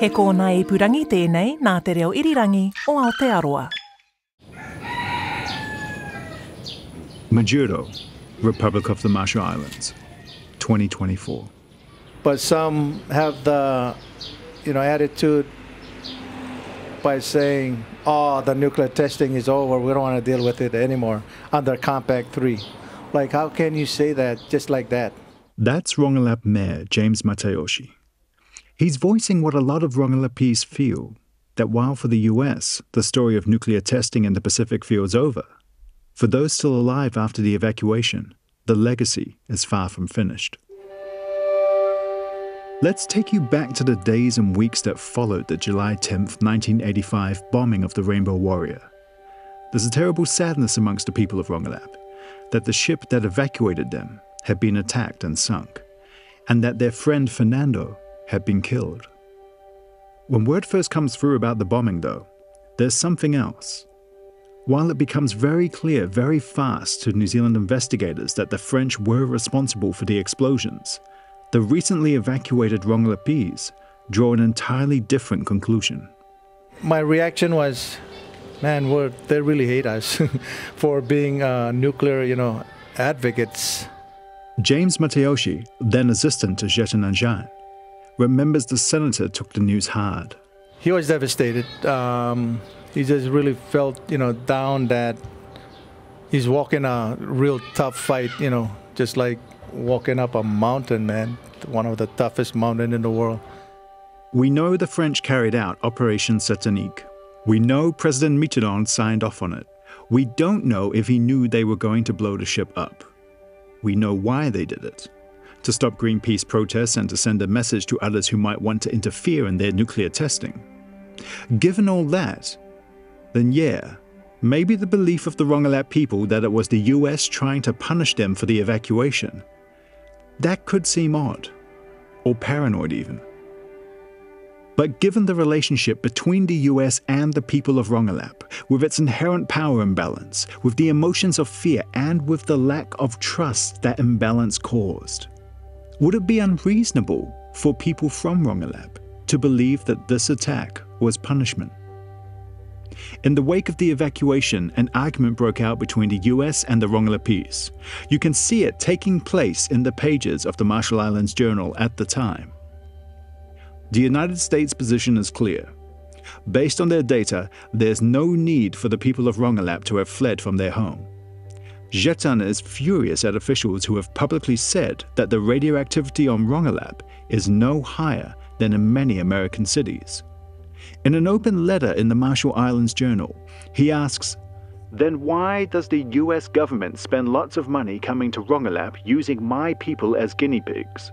He kōna I purangi tēnei nā te reo irirangi o Aotearoa. Majuro, Republic of the Marshall Islands, 2024. But some have the, attitude by saying, the nuclear testing is over, we don't want to deal with it anymore under Compact 3. Like, how can you say that just like that? That's Rongelap Mayor James Matayoshi. He's voicing what a lot of Rongelapese feel, that while for the US, the story of nuclear testing in the Pacific feels over, for those still alive after the evacuation, the legacy is far from finished. Let's take you back to the days and weeks that followed the July 10th, 1985 bombing of the Rainbow Warrior. There's a terrible sadness amongst the people of Rongelap that the ship that evacuated them had been attacked and sunk, and that their friend Fernando had been killed. When word first comes through about the bombing, though, there's something else. While it becomes very clear very fast to New Zealand investigators that the French were responsible for the explosions, the recently evacuated Rongelapese draw an entirely different conclusion. My reaction was, man, they really hate us for being nuclear, advocates. James Matayoshi, then assistant to Jeta Nanjan, remembers the senator took the news hard. He was devastated. He just really felt, down that he's walking a real tough fight, just like walking up a mountain, man, one of the toughest mountains in the world. We know the French carried out Operation Satanique. We know President Mitterrand signed off on it. We don't know if he knew they were going to blow the ship up. We know why they did it. To stop Greenpeace protests and to send a message to others who might want to interfere in their nuclear testing. Given all that, then yeah, maybe the belief of the Rongelap people that it was the US trying to punish them for the evacuation, that could seem odd, or paranoid even. But given the relationship between the US and the people of Rongelap, with its inherent power imbalance, with the emotions of fear and with the lack of trust that imbalance caused, would it be unreasonable for people from Rongelap to believe that this attack was punishment? In the wake of the evacuation, an argument broke out between the US and the Rongelapese. You can see it taking place in the pages of the Marshall Islands Journal at the time. The United States' position is clear. Based on their data, there's no need for the people of Rongelap to have fled from their home. Jetan is furious at officials who have publicly said that the radioactivity on Rongelap is no higher than in many American cities. In an open letter in the Marshall Islands Journal, he asks, "Then why does the US government spend lots of money coming to Rongelap using my people as guinea pigs?"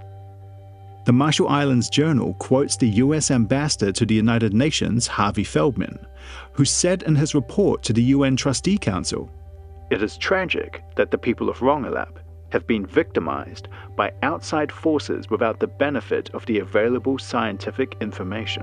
The Marshall Islands Journal quotes the US ambassador to the United Nations, Harvey Feldman, who said in his report to the UN Trustee Council, "It is tragic that the people of Rongelap have been victimized by outside forces without the benefit of the available scientific information."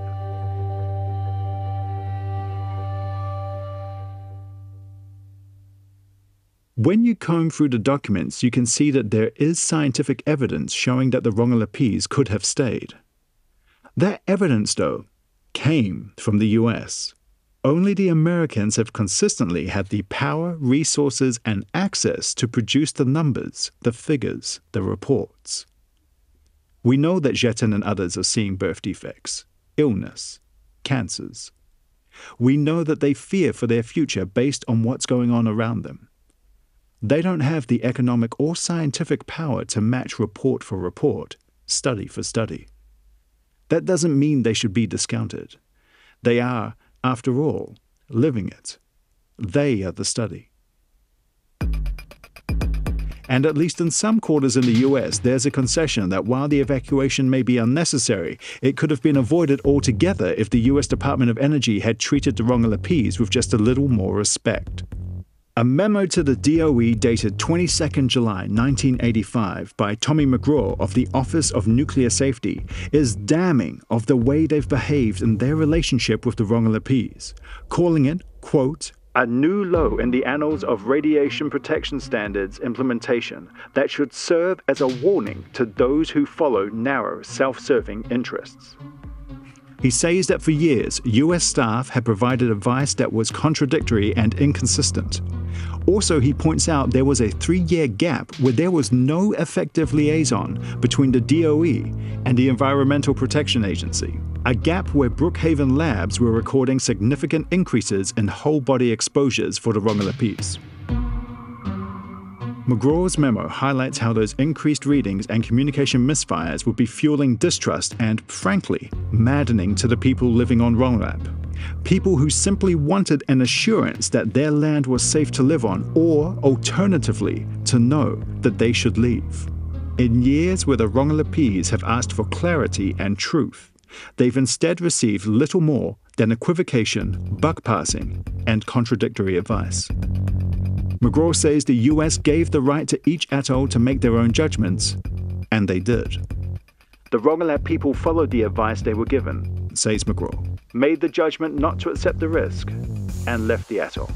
When you comb through the documents, you can see that there is scientific evidence showing that the Rongelapese could have stayed. That evidence, though, came from the US. Only the Americans have consistently had the power, resources, and access to produce the numbers, the figures, the reports. We know that Jetan and others are seeing birth defects, illness, cancers. We know that they fear for their future based on what's going on around them. They don't have the economic or scientific power to match report for report, study for study. That doesn't mean they should be discounted. They are, after all, living it. They are the study. And at least in some quarters in the US, there's a concession that while the evacuation may be unnecessary, it could have been avoided altogether if the US Department of Energy had treated the Rongelapese with just a little more respect. A memo to the DOE dated 22nd July 1985 by Tommy McGraw of the Office of Nuclear Safety is damning of the way they've behaved in their relationship with the Rongelapese, calling it, quote, "a new low in the annals of radiation protection standards implementation that should serve as a warning to those who follow narrow, self-serving interests." He says that for years, US staff had provided advice that was contradictory and inconsistent. Also, he points out there was a 3-year gap where there was no effective liaison between the DOE and the Environmental Protection Agency, a gap where Brookhaven Labs were recording significant increases in whole-body exposures for the Rongelapese. McGraw's memo highlights how those increased readings and communication misfires would be fueling distrust and, frankly, maddening to the people living on Rongelap. People who simply wanted an assurance that their land was safe to live on, or, alternatively, to know that they should leave. In years where the Rongelapese have asked for clarity and truth, they've instead received little more than equivocation, buck passing, and contradictory advice. McGraw says the US gave the right to each atoll to make their own judgments, and they did. The Rongelap people followed the advice they were given, says McGraw, made the judgment not to accept the risk, and left the atoll.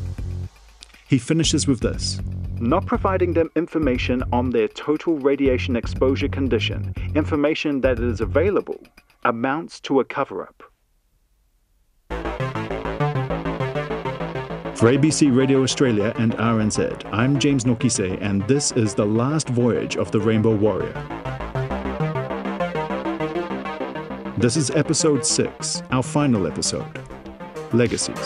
He finishes with this: not providing them information on their total radiation exposure condition, information that is available, amounts to a cover-up. For ABC Radio Australia and RNZ, I'm James Nokise, and this is the last voyage of the Rainbow Warrior. This is episode 6, our final episode, Legacies.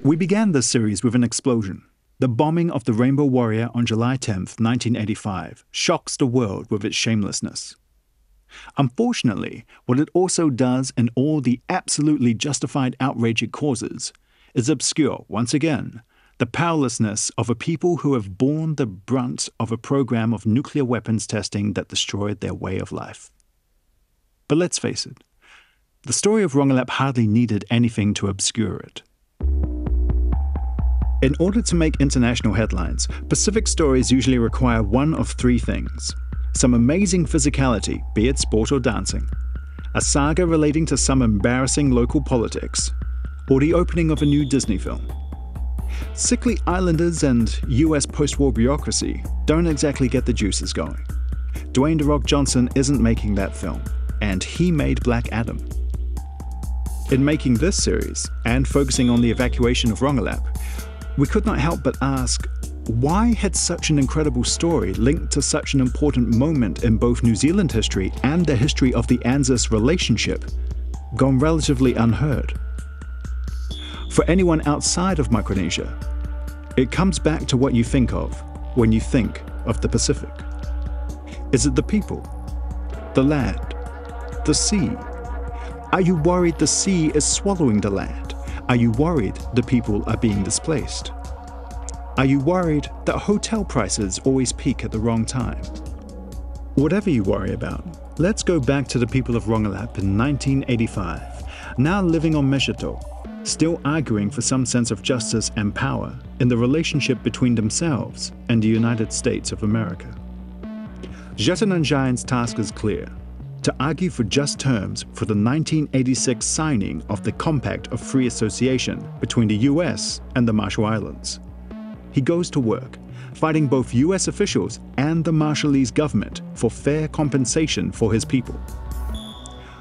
We began this series with an explosion. The bombing of the Rainbow Warrior on July 10, 1985, shocks the world with its shamelessness. Unfortunately, what it also does in all the absolutely justified outrage it causes is obscure, once again, the powerlessness of a people who have borne the brunt of a program of nuclear weapons testing that destroyed their way of life. But let's face it, the story of Rongelap hardly needed anything to obscure it. In order to make international headlines, Pacific stories usually require one of 3 things: some amazing physicality, be it sport or dancing, a saga relating to some embarrassing local politics, or the opening of a new Disney film. Sickly islanders and US post-war bureaucracy don't exactly get the juices going. Dwayne "The Rock" Johnson isn't making that film, and he made Black Adam. In making this series, and focusing on the evacuation of Rongelap, we could not help but ask, why had such an incredible story linked to such an important moment in both New Zealand history and the history of the ANZUS relationship gone relatively unheard? For anyone outside of Micronesia, it comes back to what you think of when you think of the Pacific. Is it the people? The land? The sea? Are you worried the sea is swallowing the land? Are you worried the people are being displaced? Are you worried that hotel prices always peak at the wrong time? Whatever you worry about, let's go back to the people of Rongelap in 1985, now living on Meshato, still arguing for some sense of justice and power in the relationship between themselves and the United States of America. Jatananjayan's task is clear: to argue for just terms for the 1986 signing of the Compact of Free Association between the US and the Marshall Islands. He goes to work, fighting both US officials and the Marshallese government for fair compensation for his people.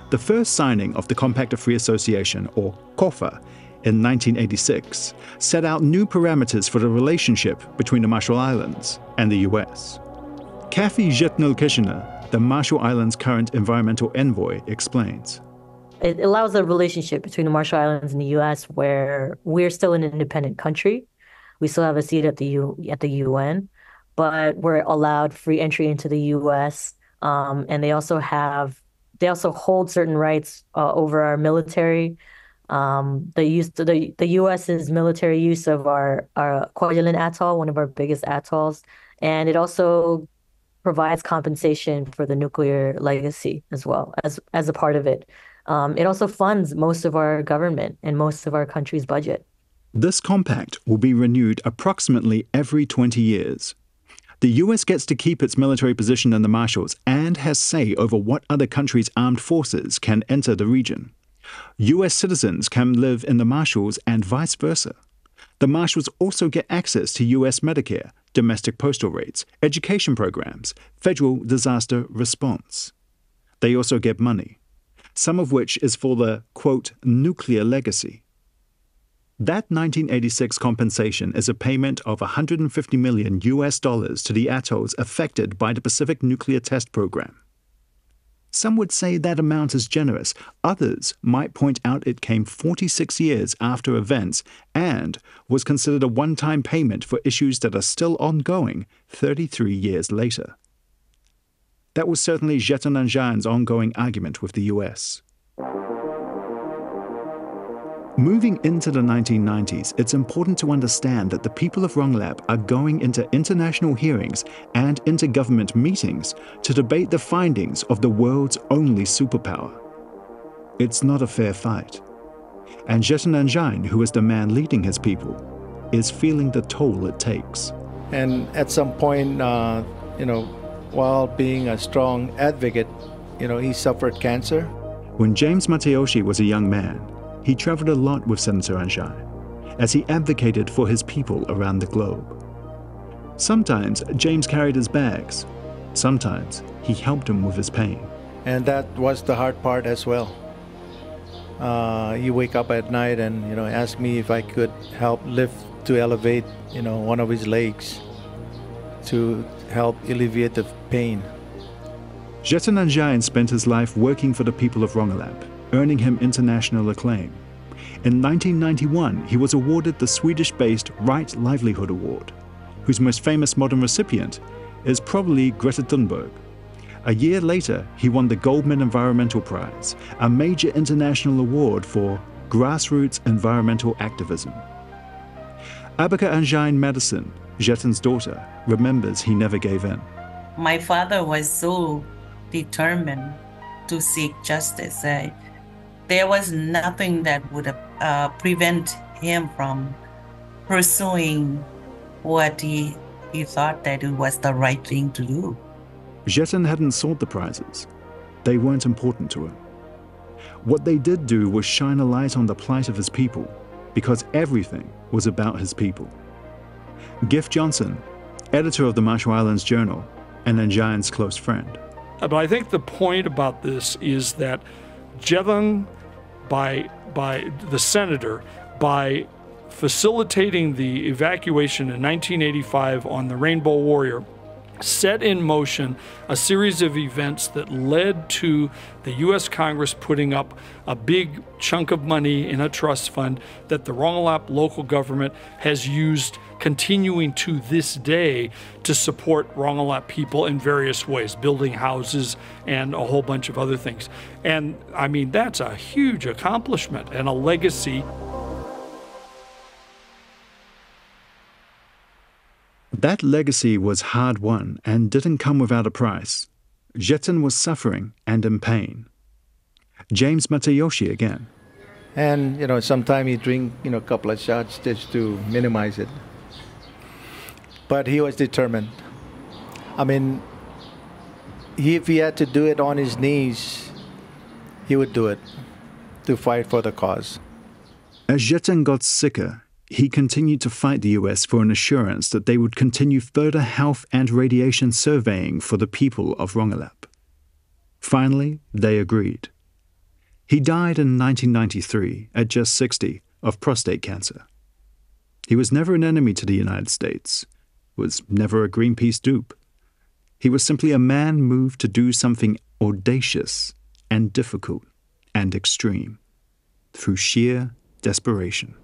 The first signing of the Compact of Free Association, or COFA, in 1986 set out new parameters for the relationship between the Marshall Islands and the US. Kathy Jitnal-Kishner, the Marshall Islands' current environmental envoy, explains. It allows a relationship between the Marshall Islands and the U.S. where we're still an independent country. We still have a seat at the UN, but we're allowed free entry into the U.S. And they also hold certain rights over our military. The U.S.'s military use of our Kwajalein Atoll, one of our biggest atolls, and it also provides compensation for the nuclear legacy as well as a part of it. It also funds most of our government and most of our country's budget. This compact will be renewed approximately every 20 years. The US gets to keep its military position in the Marshalls and has say over what other countries' armed forces can enter the region. US citizens can live in the Marshalls and vice versa. The Marshalls also get access to US Medicare, domestic postal rates, education programs, federal disaster response. They also get money, some of which is for the, quote, nuclear legacy. That 1986 compensation is a payment of $150 million to the atolls affected by the Pacific Nuclear Test Program. Some would say that amount is generous. Others might point out it came 46 years after events and was considered a one-time payment for issues that are still ongoing 33 years later. That was certainly Jetton Nanjian's ongoing argument with the US. Moving into the 1990s, it's important to understand that the people of Rongelap are going into international hearings and intergovernment meetings to debate the findings of the world's only superpower. It's not a fair fight. And Jetton Nanjian, who is the man leading his people, is feeling the toll it takes. And at some point, while being a strong advocate, he suffered cancer. When James Matayoshi was a young man, he traveled a lot with Senator Nanjian as he advocated for his people around the globe. Sometimes James carried his bags. Sometimes he helped him with his pain. And that was the hard part as well. You wake up at night and, ask me if I could help lift to elevate, one of his legs to help alleviate the pain. Jetton Nanjian spent his life working for the people of Rongelap, earning him international acclaim. In 1991, he was awarded the Swedish-based Right Livelihood Award, whose most famous modern recipient is probably Greta Thunberg. A year later, he won the Goldman Environmental Prize, a major international award for grassroots environmental activism. Abika Nanjian Madison, Jetton's daughter, remembers he never gave in. My father was so determined to seek justice. There was nothing that would prevent him from pursuing what he thought that it was the right thing to do. Jetton hadn't sought the prizes. They weren't important to him. What they did do was shine a light on the plight of his people, because everything was about his people. Giff Johnson, editor of the Marshall Islands Journal and Nanjian's close friend. But I think the point about this is that Jetton, by the senator, by facilitating the evacuation in 1985 on the Rainbow Warrior, set in motion a series of events that led to the U.S. Congress putting up a big chunk of money in a trust fund that the Rongelap local government has used continuing to this day to support Rongelap people in various ways, building houses and a whole bunch of other things. And I mean, that's a huge accomplishment and a legacy. That legacy was hard-won and didn't come without a price. Jetton was suffering and in pain. James Matayoshi again. And, sometimes he drink, a couple of shots just to minimize it. But he was determined. I mean, if he had to do it on his knees, he would do it to fight for the cause. As Jetton got sicker, he continued to fight the US for an assurance that they would continue further health and radiation surveying for the people of Rongelap. Finally, they agreed. He died in 1993 at just 60 of prostate cancer. He was never an enemy to the United States, was never a Greenpeace dupe. He was simply a man moved to do something audacious and difficult and extreme through sheer desperation.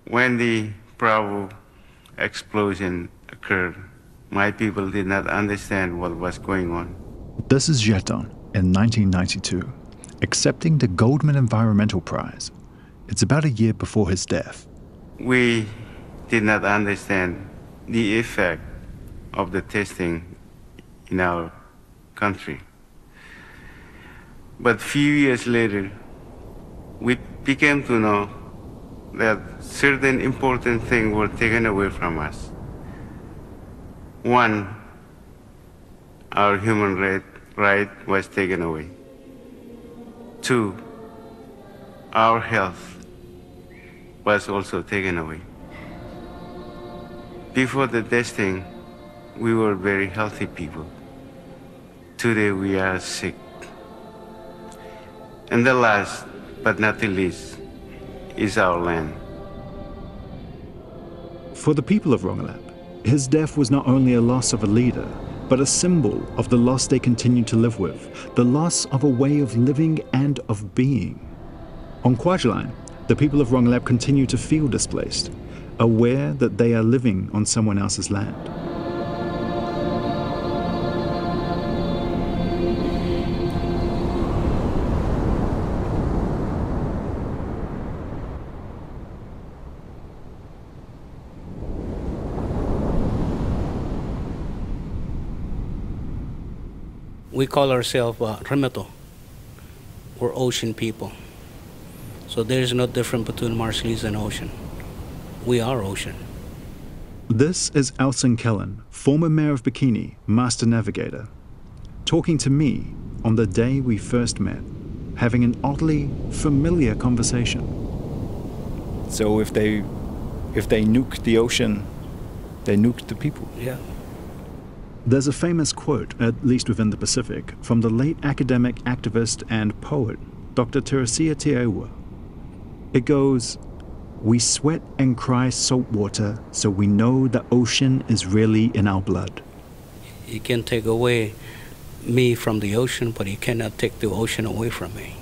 When the Bravo explosion occurred, my people did not understand what was going on. This is Jetton in 1992, accepting the Goldman Environmental Prize. It's about a year before his death. We did not understand the effect of the testing in our country. But a few years later, we became to know that certain important things were taken away from us. One, our human right was taken away. Two, our health was also taken away. Before the testing, we were very healthy people. Today we are sick. And the last, but not the least, is our land. For the people of Rongelap, his death was not only a loss of a leader, but a symbol of the loss they continue to live with, the loss of a way of living and of being. On Kwajalein, the people of Rongelap continue to feel displaced, aware that they are living on someone else's land. We call ourselves Remeto. We're ocean people. So there's no difference between Marshallese and ocean. We are ocean. This is Elson Kellen, former mayor of Bikini, master navigator, talking to me on the day we first met, having an oddly familiar conversation. So if they nuke the ocean, they nuke the people. Yeah. There's a famous quote, at least within the Pacific, from the late academic, activist, and poet, Dr. Teresia Teaiwa. It goes, "We sweat and cry salt water, so we know the ocean is really in our blood." You can take away me from the ocean, but you cannot take the ocean away from me.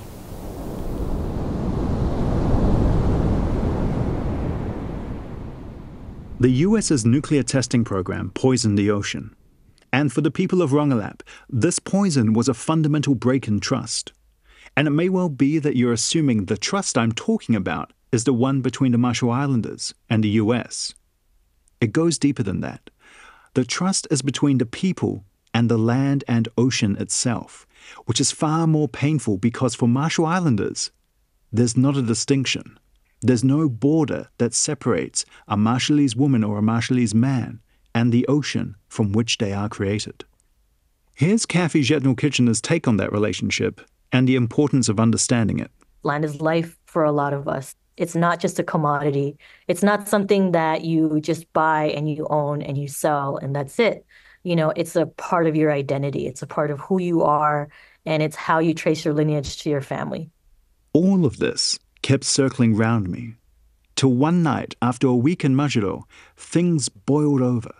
The US's nuclear testing program poisoned the ocean. And for the people of Rongelap, this poison was a fundamental break in trust. And it may well be that you're assuming the trust I'm talking about is the one between the Marshall Islanders and the US. It goes deeper than that. The trust is between the people and the land and ocean itself, which is far more painful because for Marshall Islanders, there's not a distinction. There's no border that separates a Marshallese woman or a Marshallese man and the ocean from which they are created. Here's Kathy Jetnal-Kitchener's take on that relationship and the importance of understanding it. Land is life for a lot of us. It's not just a commodity. It's not something that you just buy and you own and you sell and that's it. You know, it's a part of your identity. It's a part of who you are, and it's how you trace your lineage to your family. All of this kept circling round me, till one night after a week in Majuro, things boiled over.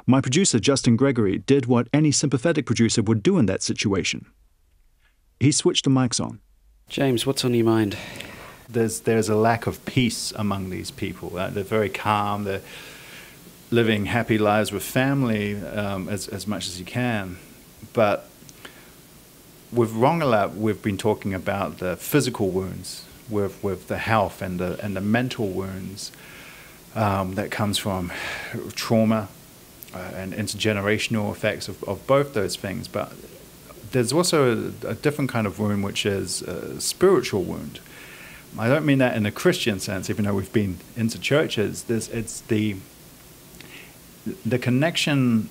My producer, Justin Gregory, did what any sympathetic producer would do in that situation. He switched the mics on. James, what's on your mind? There's a lack of peace among these people. They're very calm. They're living happy lives with family as much as you can. But with Rongelap, we've been talking about the physical wounds, with the health and the mental wounds that comes from trauma and intergenerational effects of both those things. But there's also a different kind of wound, which is a spiritual wound. I don't mean that in a Christian sense, even though we've been into churches. It's the connection,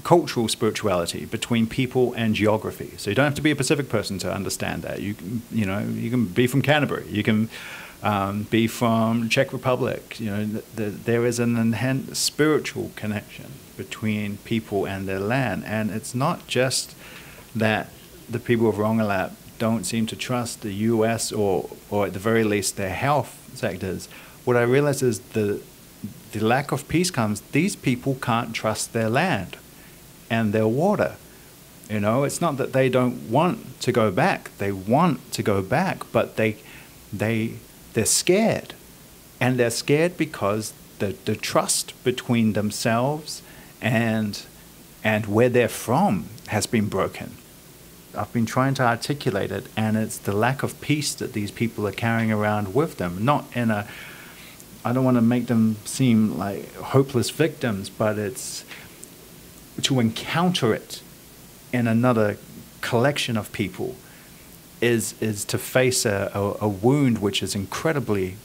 cultural spirituality between people and geography. So you don't have to be a Pacific person to understand that. You can be from Canterbury. You can be from Czech Republic. There is an enhanced spiritual connection between people and their land, and it's not just that the people of Rongelap don't seem to trust the U.S. or at the very least their health sectors. What I realize is the lack of peace comes. These people can't trust their land and their water. It's not that they don't want to go back. They want to go back, but they're scared. And they're scared because the trust between themselves and where they're from has been broken. I've been trying to articulate it, and it's the lack of peace that these people are carrying around with them. I don't want to make them seem like hopeless victims, but it's to encounter it in another collection of people is to face a wound which is incredibly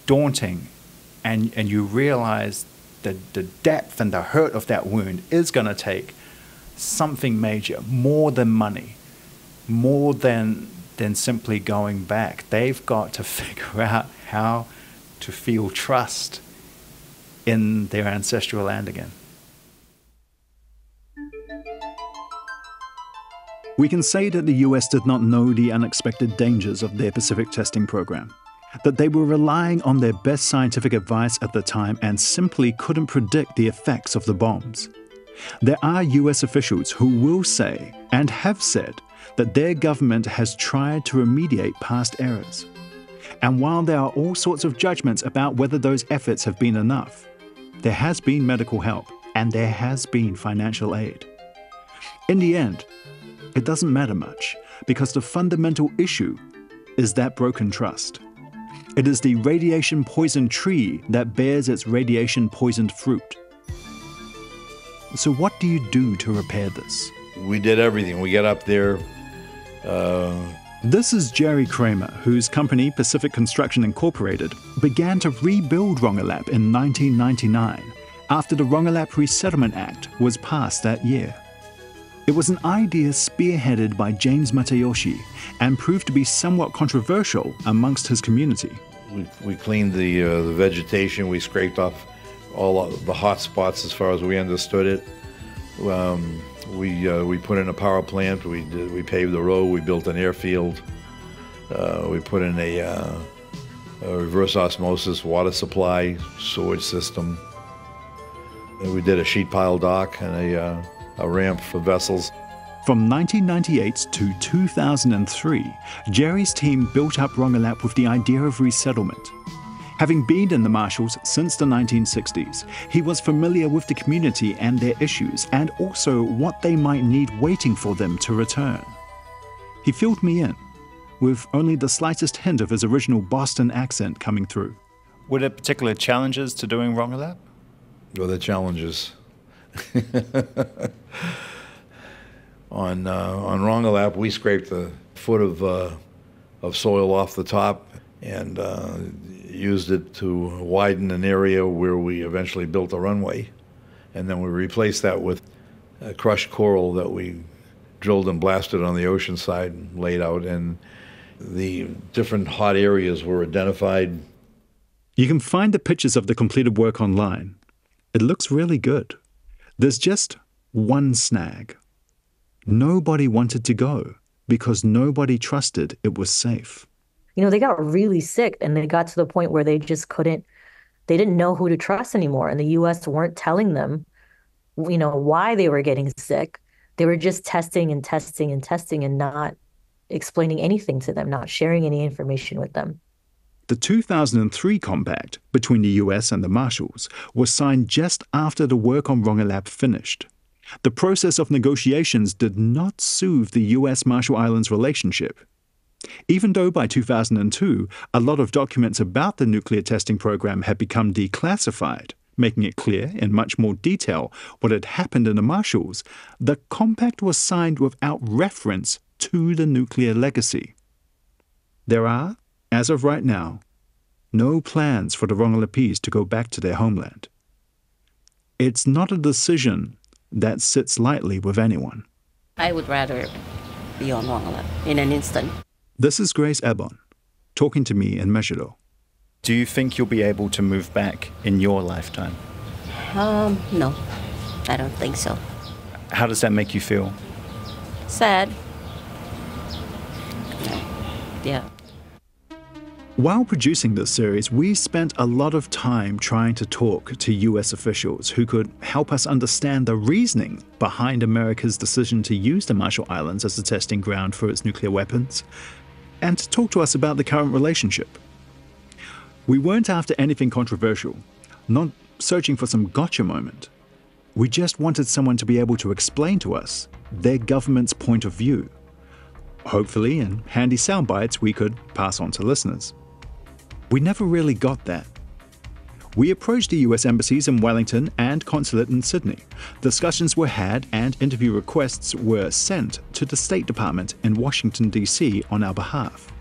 daunting, and you realize the depth and the hurt of that wound is going to take something major, more than money, more than simply going back. They've got to figure out how to feel trust in their ancestral land again. We can say that the US did not know the unexpected dangers of their Pacific testing program, that they were relying on their best scientific advice at the time and simply couldn't predict the effects of the bombs. There are US officials who will say, and have said, that their government has tried to remediate past errors. And while there are all sorts of judgments about whether those efforts have been enough, there has been medical help and there has been financial aid. In the end, it doesn't matter much, because the fundamental issue is that broken trust. It is the radiation-poisoned tree that bears its radiation-poisoned fruit. So what do you do to repair this? We did everything. We got up there. This is Jerry Kramer, whose company, Pacific Construction Incorporated, began to rebuild Rongelap in 1999 after the Rongelap Resettlement Act was passed that year. It was an idea spearheaded by James Matayoshi and proved to be somewhat controversial amongst his community. We cleaned the vegetation. We scraped off all the hot spots as far as we understood it. We put in a power plant. We paved the road. We built an airfield. We put in a reverse osmosis water supply sewage system. And we did a sheet pile dock and a ramp for vessels. From 1998 to 2003, Jerry's team built up Rongelap with the idea of resettlement. Having been in the Marshalls since the 1960s, he was familiar with the community and their issues, and also what they might need waiting for them to return. He filled me in, with only the slightest hint of his original Boston accent coming through. Were there particular challenges to doing Rongelap? Well, the challenges. On Rongelap, we scraped a foot of soil off the top and used it to widen an area where we eventually built a runway. And then we replaced that with crushed coral that we drilled and blasted on the ocean side and laid out. And the different hot areas were identified. You can find the pictures of the completed work online. It looks really good. There's just one snag. Nobody wanted to go because nobody trusted it was safe. You know, they got really sick and they got to the point where they just couldn't, they didn't know who to trust anymore. And the US weren't telling them, you know, why they were getting sick. They were just testing and testing and testing and not explaining anything to them, not sharing any information with them. The 2003 compact between the US and the Marshalls was signed just after the work on Rongelap finished. The process of negotiations did not soothe the US Marshall Islands relationship. Even though by 2002, a lot of documents about the nuclear testing program had become declassified, making it clear in much more detail what had happened in the Marshalls, the compact was signed without reference to the nuclear legacy. There are, as of right now, no plans for the Rongelapese to go back to their homeland. It's not a decision that sits lightly with anyone. I would rather be on Rongelap in an instant. This is Grace Ebon, talking to me in Meshado. Do you think you'll be able to move back in your lifetime? No, I don't think so. How does that make you feel? Sad. Yeah. While producing this series, we spent a lot of time trying to talk to US officials who could help us understand the reasoning behind America's decision to use the Marshall Islands as a testing ground for its nuclear weapons, and to talk to us about the current relationship. We weren't after anything controversial, not searching for some gotcha moment. We just wanted someone to be able to explain to us their government's point of view. Hopefully, in handy sound bites we could pass on to listeners. We never really got that. We approached the US embassies in Wellington and consulate in Sydney. Discussions were had and interview requests were sent to the State Department in Washington, D.C. on our behalf.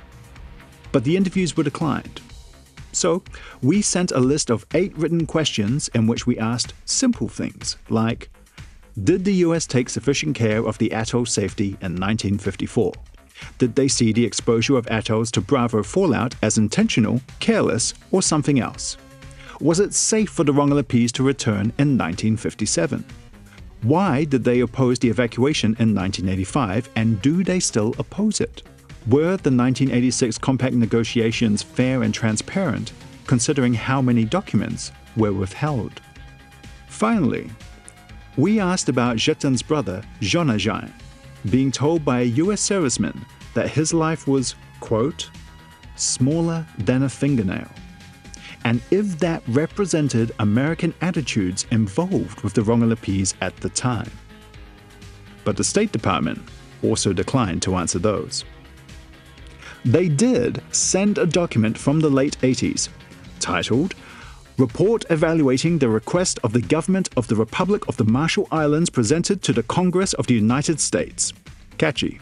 But the interviews were declined. So we sent a list of 8 written questions in which we asked simple things like, did the US take sufficient care of the atoll safety in 1954? Did they see the exposure of atolls to Bravo fallout as intentional, careless, or something else? Was it safe for the Rongelapese to return in 1957? Why did they oppose the evacuation in 1985, and do they still oppose it? Were the 1986 compact negotiations fair and transparent, considering how many documents were withheld? Finally, we asked about Jetan's brother, Jonathan, being told by a US serviceman that his life was, quote, smaller than a fingernail, and if that represented American attitudes involved with the Rongelapese at the time. But the State Department also declined to answer those. They did send a document from the late 80s titled Report Evaluating the Request of the Government of the Republic of the Marshall Islands presented to the Congress of the United States. Catchy.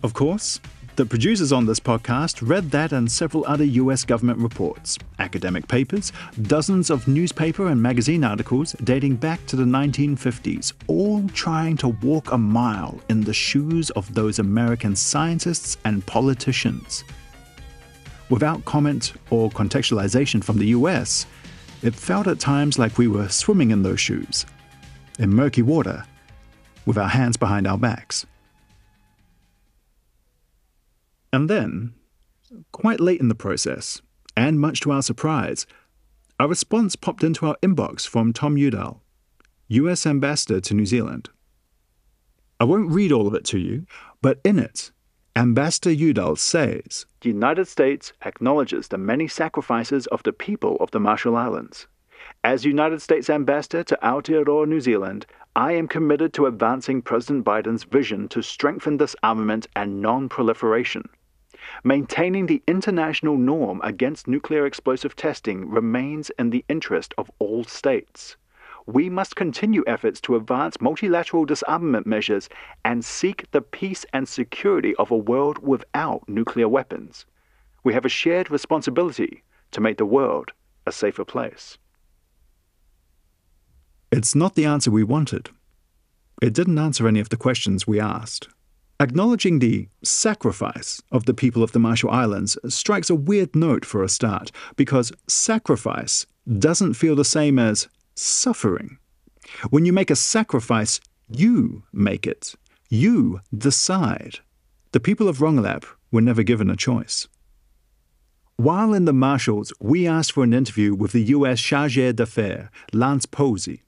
Of course, the producers on this podcast read that and several other US government reports, academic papers, dozens of newspaper and magazine articles dating back to the 1950s, all trying to walk a mile in the shoes of those American scientists and politicians. Without comment or contextualization from the US, it felt at times like we were swimming in those shoes, in murky water, with our hands behind our backs. And then, quite late in the process, and much to our surprise, a response popped into our inbox from Tom Udall, US Ambassador to New Zealand. I won't read all of it to you, but in it, Ambassador Udall says, the United States acknowledges the many sacrifices of the people of the Marshall Islands. As United States Ambassador to Aotearoa, New Zealand, I am committed to advancing President Biden's vision to strengthen disarmament and non-proliferation. Maintaining the international norm against nuclear explosive testing remains in the interest of all states. We must continue efforts to advance multilateral disarmament measures and seek the peace and security of a world without nuclear weapons. We have a shared responsibility to make the world a safer place. It's not the answer we wanted. It didn't answer any of the questions we asked. Acknowledging the sacrifice of the people of the Marshall Islands strikes a weird note for a start, because sacrifice doesn't feel the same as suffering. When you make a sacrifice, you make it. You decide. The people of Rongelap were never given a choice. While in the Marshalls, we asked for an interview with the U.S. Chargé d'Affaires, Lance Posey.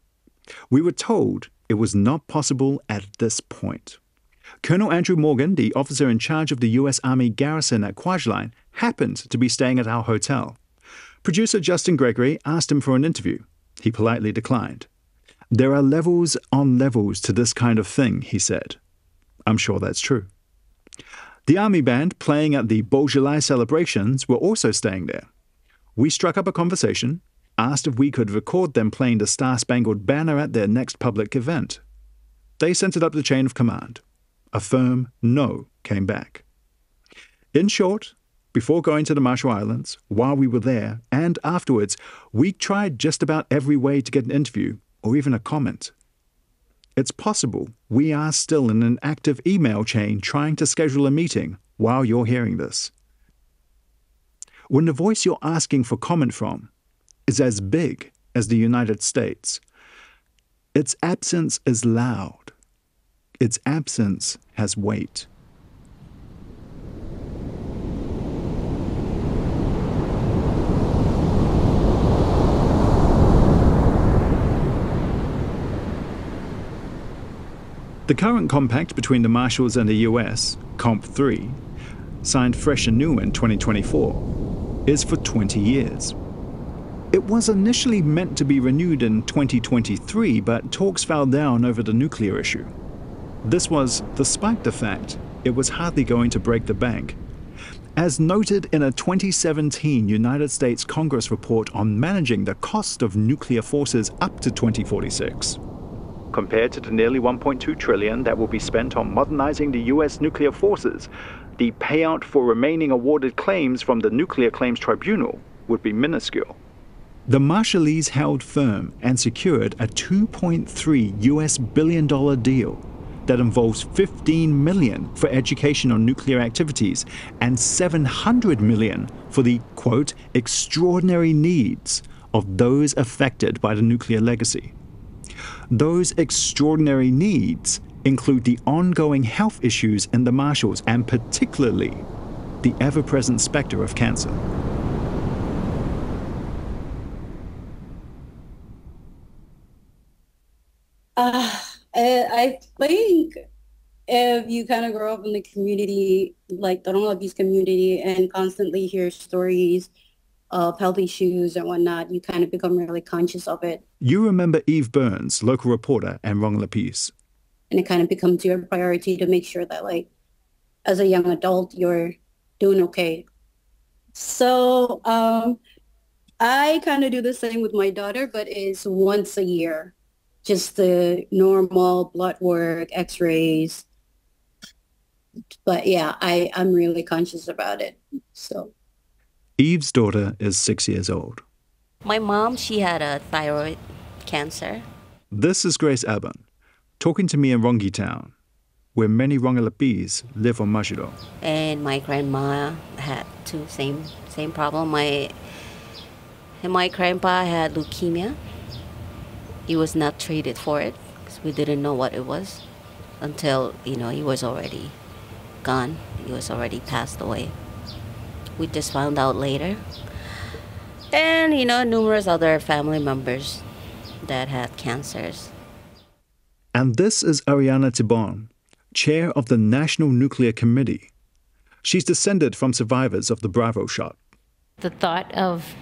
We were told it was not possible at this point. Colonel Andrew Morgan, the officer in charge of the U.S. Army garrison at Kwajalein, happened to be staying at our hotel. Producer Justin Gregory asked him for an interview. He politely declined. There are levels on levels to this kind of thing, he said. I'm sure that's true. The Army band playing at the Beaujolais celebrations were also staying there. We struck up a conversation, asked if we could record them playing the Star-Spangled Banner at their next public event. They sent it up the chain of command. A firm no came back. In short, before going to the Marshall Islands, while we were there, and afterwards, we tried just about every way to get an interview or even a comment. It's possible we are still in an active email chain trying to schedule a meeting while you're hearing this. When the voice you're asking for comment from is as big as the United States, its absence is loud. Its absence has weight. The current compact between the Marshalls and the US, Comp 3, signed fresh and new in 2024, is for 20 years. It was initially meant to be renewed in 2023, but talks fell down over the nuclear issue. This was despite the fact it was hardly going to break the bank. As noted in a 2017 United States Congress report on managing the cost of nuclear forces up to 2046. Compared to the nearly $1.2 trillion that will be spent on modernizing the U.S. nuclear forces, the payout for remaining awarded claims from the Nuclear Claims Tribunal would be minuscule. The Marshallese held firm and secured a $2.3 billion deal that involves $15 million for education on nuclear activities and $700 million for the, quote, extraordinary needs of those affected by the nuclear legacy. Those extraordinary needs include the ongoing health issues in the Marshalls and particularly the ever-present specter of cancer. I think if you kind of grow up in the community, like the Rongelap community, and constantly hear stories of health issues and whatnot, you kind of become really conscious of it. You remember Eve Burns, local reporter and Rongelapese. And it kind of becomes your priority to make sure that, like, as a young adult, you're doing okay. So I kind of do the same with my daughter, but it's once a year. Just the normal blood work, x-rays. But yeah, I'm really conscious about it. So Eve's daughter is 6 years old. my mom, she had a thyroid cancer. This is Grace Aban, talking to me in Rongi Town, where many Rongelapese live on Majuro. And my grandma had same problem. My grandpa had leukemia. He was not treated for it because we didn't know what it was until, he was already gone. He was already passed away. We just found out later. And, numerous other family members that had cancers. And this is Ariana Tibon, chair of the National Nuclear Committee. She's descended from survivors of the Bravo shot. The thought of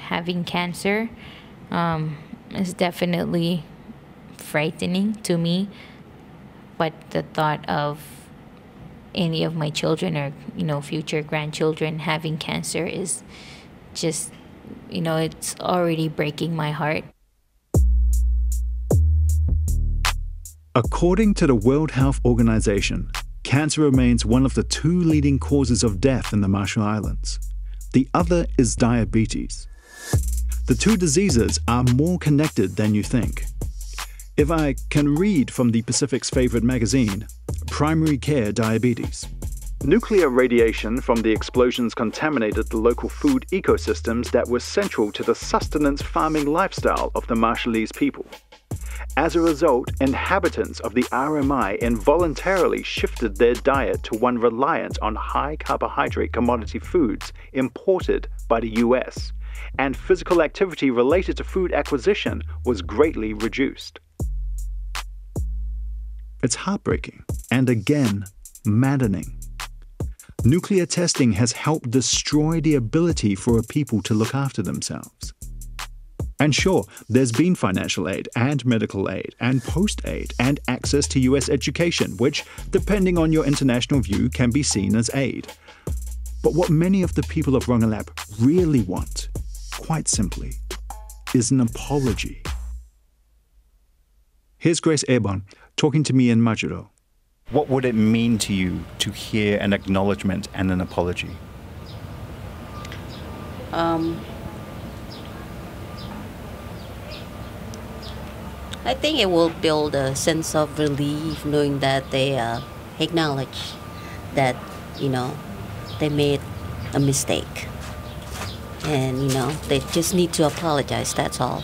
having cancer is definitely frightening to me, but the thought of any of my children or future grandchildren having cancer is just it's already breaking my heart. According to the World Health Organization, cancer remains one of the 2 leading causes of death in the Marshall Islands. The other is diabetes. The 2 diseases are more connected than you think. If I can read from the Pacific's favorite magazine, Primary Care Diabetes. Nuclear radiation from the explosions contaminated the local food ecosystems that were central to the sustenance farming lifestyle of the Marshallese people. As a result, inhabitants of the RMI involuntarily shifted their diet to one reliant on high-carbohydrate commodity foods imported by the US, and physical activity related to food acquisition was greatly reduced. It's heartbreaking and again, maddening. Nuclear testing has helped destroy the ability for a people to look after themselves. And sure, there's been financial aid and medical aid and post-aid and access to US education, which, depending on your international view, can be seen as aid. But what many of the people of Rongelap really want, quite simply, is an apology. Here's Grace Aban talking to me in Majuro. What would it mean to you to hear an acknowledgement and an apology? I think it will build a sense of relief knowing that they acknowledge that, they made a mistake. And, they just need to apologize, that's all.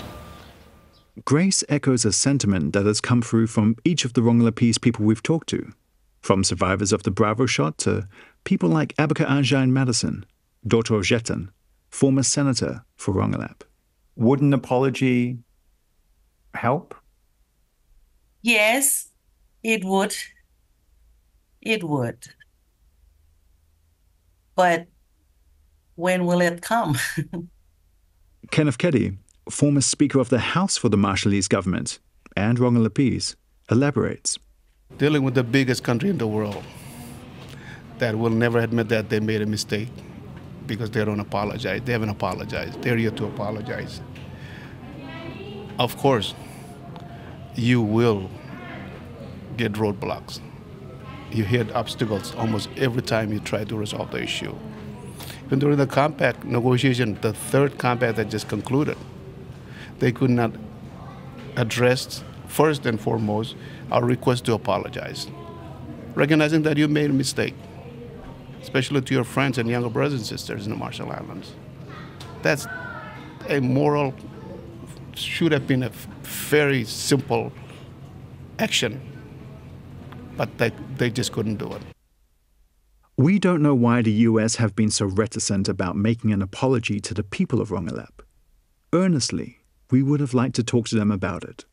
Grace echoes a sentiment that has come through from each of the Rongelapese people we've talked to, from survivors of the Bravo shot to people like Abika Anjine Madison, Dr. Ojetan, former senator for Rongelap. Would an apology help? Yes, it would. It would. But when will it come? Kenneth Keddy, former Speaker of the House for the Marshallese government and Rongelapese, elaborates. Dealing with the biggest country in the world that will never admit that they made a mistake because they don't apologize. They haven't apologized. They're here to apologize. Of course, you will get roadblocks. You hit obstacles almost every time you try to resolve the issue. And during the compact negotiation, the third compact that just concluded, they could not address, first and foremost, our request to apologize, recognizing that you made a mistake, especially to your friends and younger brothers and sisters in the Marshall Islands. That's a moral, should have been a very simple action, but they just couldn't do it. We don't know why the US have been so reticent about making an apology to the people of Rongelap. Earnestly, we would have liked to talk to them about it.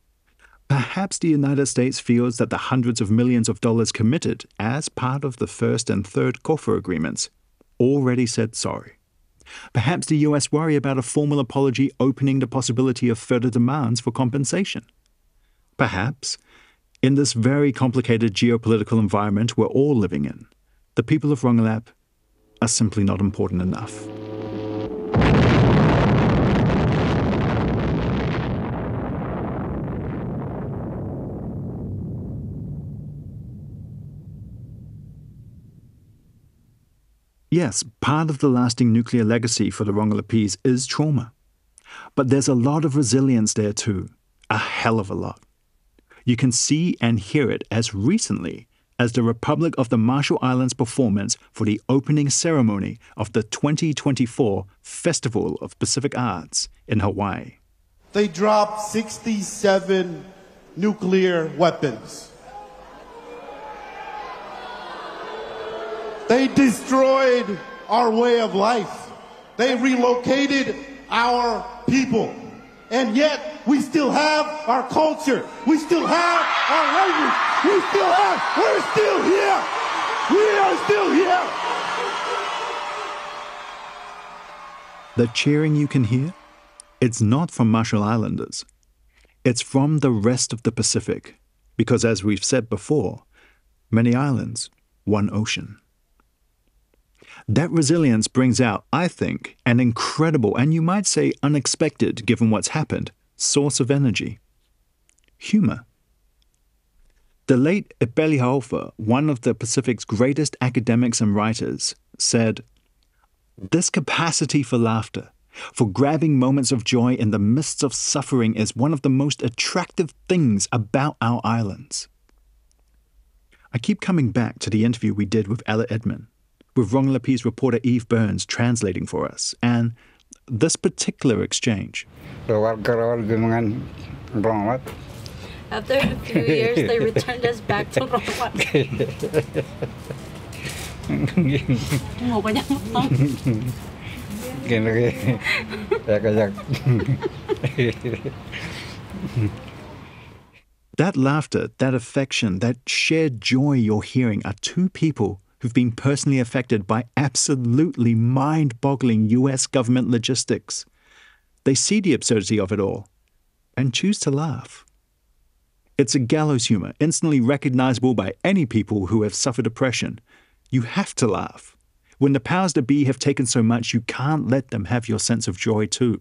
Perhaps the United States feels that the hundreds of millions of dollars committed as part of the first and third COFA agreements already said sorry. Perhaps the US worry about a formal apology opening the possibility of further demands for compensation. Perhaps, in this very complicated geopolitical environment we're all living in, the people of Rongelap are simply not important enough. Yes, part of the lasting nuclear legacy for the Rongelapese is trauma. But there's a lot of resilience there too, a hell of a lot. You can see and hear it as recently as the Republic of the Marshall Islands performance for the opening ceremony of the 2024 Festival of Pacific Arts in Hawaii. They dropped 67 nuclear weapons. They destroyed our way of life. They relocated our people. And yet, we still have our culture. We still have our language. We're still here. We are still here. The cheering you can hear? It's not from Marshall Islanders. It's from the rest of the Pacific. Because as we've said before, many islands, one ocean. That resilience brings out, I think, an incredible, and you might say unexpected, given what's happened, source of energy. Humor. The late Epeli Hau'ofa, one of the Pacific's greatest academics and writers, said, "This capacity for laughter, for grabbing moments of joy in the midst of suffering is one of the most attractive things about our islands." I keep coming back to the interview we did with Ella Edmond, with Rongelapese reporter Eve Burns translating for us, and this particular exchange. After a few years, they returned us back to Rongelap. That laughter, that affection, that shared joy you're hearing are two people who've been personally affected by absolutely mind-boggling US government logistics. They see the absurdity of it all and choose to laugh. It's a gallows humor, instantly recognizable by any people who have suffered oppression. You have to laugh. When the powers that be have taken so much, you can't let them have your sense of joy too.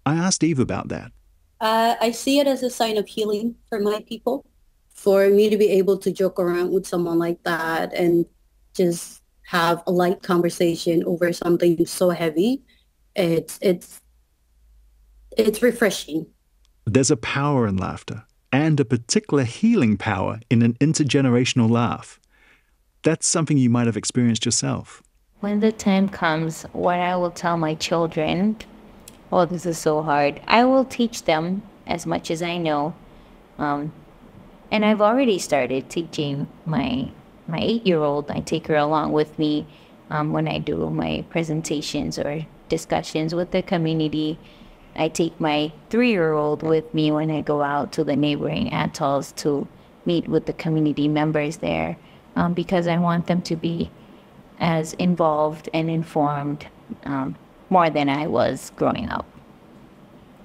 I asked Eve about that. I see it as a sign of healing for my people. For me to be able to joke around with someone like that and just have a light conversation over something so heavy, it's refreshing. There's a power in laughter, and a particular healing power in an intergenerational laugh. That's something you might have experienced yourself. When the time comes, what I will tell my children, oh, this is so hard. I will teach them as much as I know. And I've already started teaching my 8-year-old. I take her along with me when I do my presentations or discussions with the community. I take my 3-year-old with me when I go out to the neighboring atolls to meet with the community members there, because I want them to be as involved and informed more than I was growing up.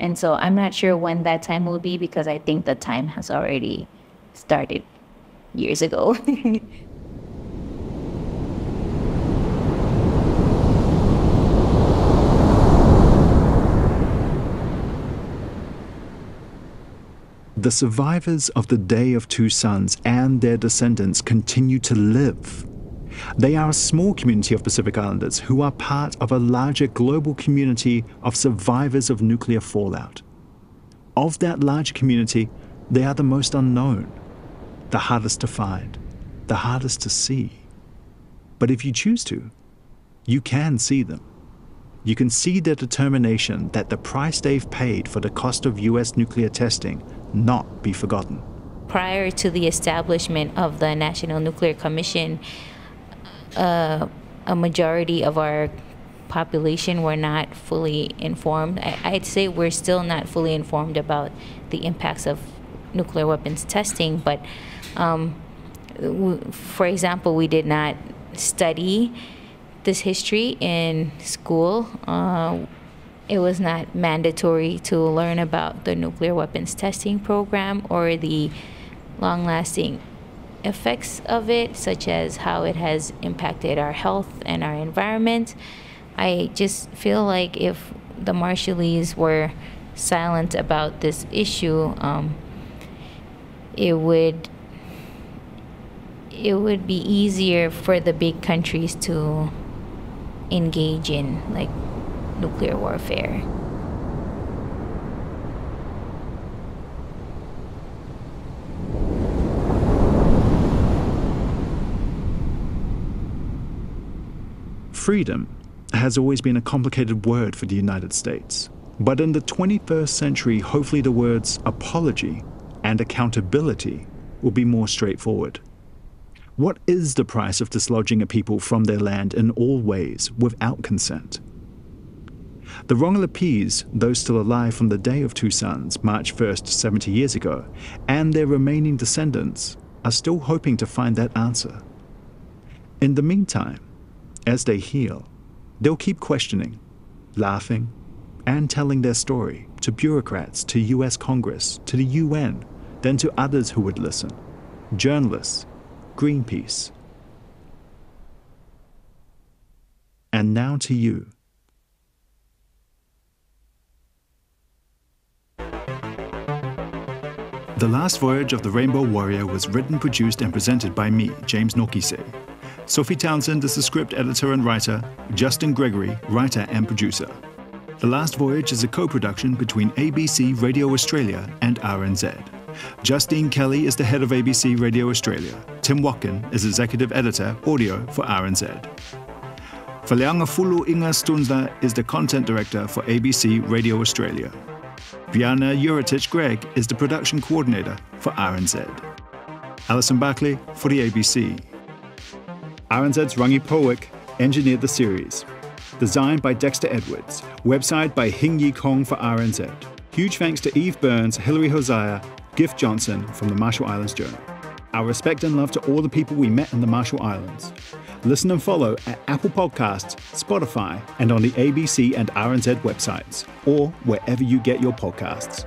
And so I'm not sure when that time will be, because I think the time has already started years ago. The survivors of the Day of Two Suns and their descendants continue to live. They are a small community of Pacific Islanders who are part of a larger global community of survivors of nuclear fallout. Of that larger community, they are the most unknown, the hardest to find, the hardest to see. But if you choose to, you can see them. You can see their determination that the price they've paid for the cost of US nuclear testing not be forgotten. Prior to the establishment of the National Nuclear Commission, a majority of our population were not fully informed. I'd say we're still not fully informed about the impacts of nuclear weapons testing, but for example, we did not study this history in school. It was not mandatory to learn about the nuclear weapons testing program or the long-lasting effects of it, such as how it has impacted our health and our environment. I just feel like if the Marshallese were silent about this issue, it would be easier for the big countries to engage in like nuclear warfare. Freedom has always been a complicated word for the United States. But in the 21st century, hopefully the words apology and accountability will be more straightforward. What is the price of dislodging a people from their land in all ways without consent? The Rongelapese, those still alive from the Day of Two Suns, March 1st, 70 years ago, and their remaining descendants are still hoping to find that answer. In the meantime, as they heal, they'll keep questioning, laughing, and telling their story to bureaucrats, to US Congress, to the UN, then to others who would listen, journalists, Greenpeace. And now to you. The Last Voyage of the Rainbow Warrior was written, produced, and presented by me, James Nokise. Sophie Townsend is the script editor and writer, Justin Gregory, writer and producer. The Last Voyage is a co-production between ABC Radio Australia and RNZ. Justine Kelly is the head of ABC Radio Australia. Tim Watkin is executive editor, audio for RNZ. Faleangafulu Inga Stunza is the content director for ABC Radio Australia. Viana Juratich-Gregg is the production coordinator for RNZ. Alison Barkley for the ABC. RNZ's Rangi Powick engineered the series. Designed by Dexter Edwards. Website by Hing Yi Kong for RNZ. Huge thanks to Eve Burns, Hilary Hosea, Gift Johnson from the Marshall Islands Journal. Our respect and love to all the people we met in the Marshall Islands. Listen and follow at Apple Podcasts, Spotify, and on the ABC and RNZ websites, or wherever you get your podcasts.